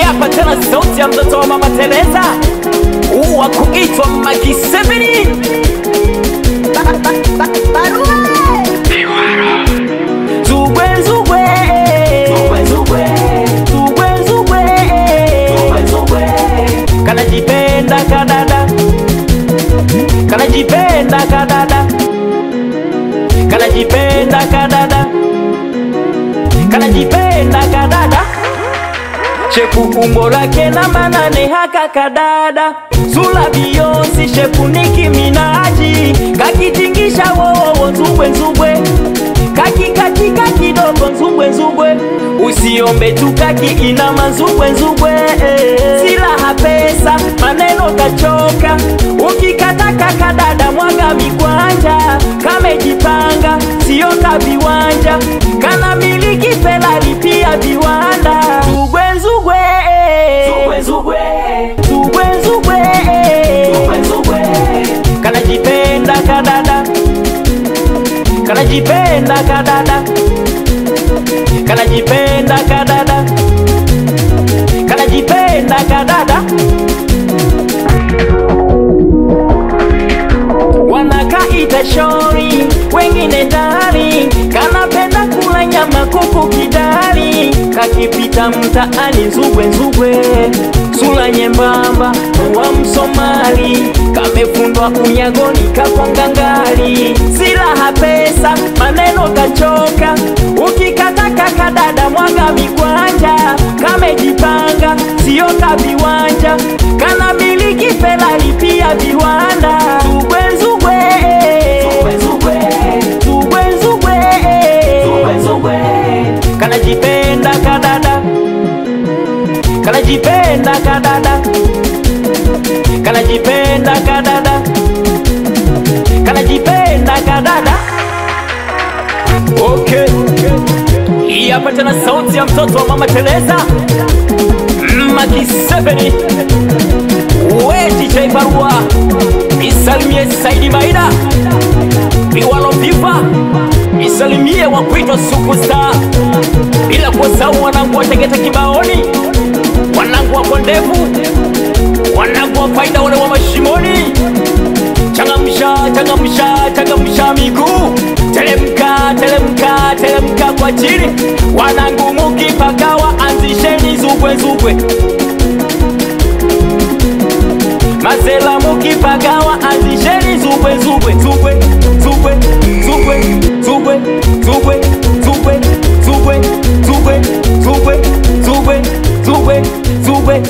Hapa tena sauti ya mtoto wa Mama Teresa, wa kuitwa Makisebeni. Kanajipenda kadada, kanajipenda kadada, kanajipenda kadada, kanajipenda kadada. Shepu umbo lake namba 8 haka kadada. Sula Beyonce, shepu Nicki Minaj. Kakitingisha wowo nzubwe nzubwe, kakikatika kidogo nzubwe nzubwe. Usiombe tu kaki inama nzubwe nzubwe. Sila pesa maneno kachoka, ukikataka kadada mwaga mikwanja. Kamejipanga sio kaviwanja, kana miliki Ferrari pia viwanda. Nzubwe nzubwe, nzubwe nzubwe, nzubwe nzubwe, nzubwe nzubwe. Kanajipenda kadada, kanajipenda kadada, kanajipenda kadada, kanajipenda kadada. Wanakaita shori, wengine ndani, kanapenda kula nyama kuku kidali. Kakipita mtaani nzubwe nzubwe, sula nyembamba wa Msomali. Kamefundwa unyagoni kaponga ngali. Sila pesa maneno kachoka, ukikataka kadada mwaga mikwanja. Kamejipanga sio kaviwanja, kana miliki Ferrari pia viwanda. Nzubwe nzubwe, nzubwe nzubwe, nzubwe nzubwe, nzubwe nzubwe. Kanajipenda kadada, kanajipenda kadada, kanajipenda kadada, kanajipenda kadada. Okay, hii hapa tena sauti ya mtoto wa Mama Teresa, Makisebeni. We DJ Barua, isalimie Saidi Maida, Biwalo Viva, isalimie wakuitwa Superstar. Bila kusahau wanangu wa Tegeta Kibaoni, wanangu wa Kondevu, wanangu wa Faida wale wa Mashimoni. Changamsha, changamsha, changamsha miguu. Telemka, telemka, telemka kwa chini. Wanangu mukipagawa anzisheni zubwe zubwe. Mazela mukipagawa anzisheni zubwe zubwe. Zubwe, zubwe, zubwe, zubwe, zubwe, zubwe, zubwe, zubwe, zubwe, zubwe, zubwe, zubwe.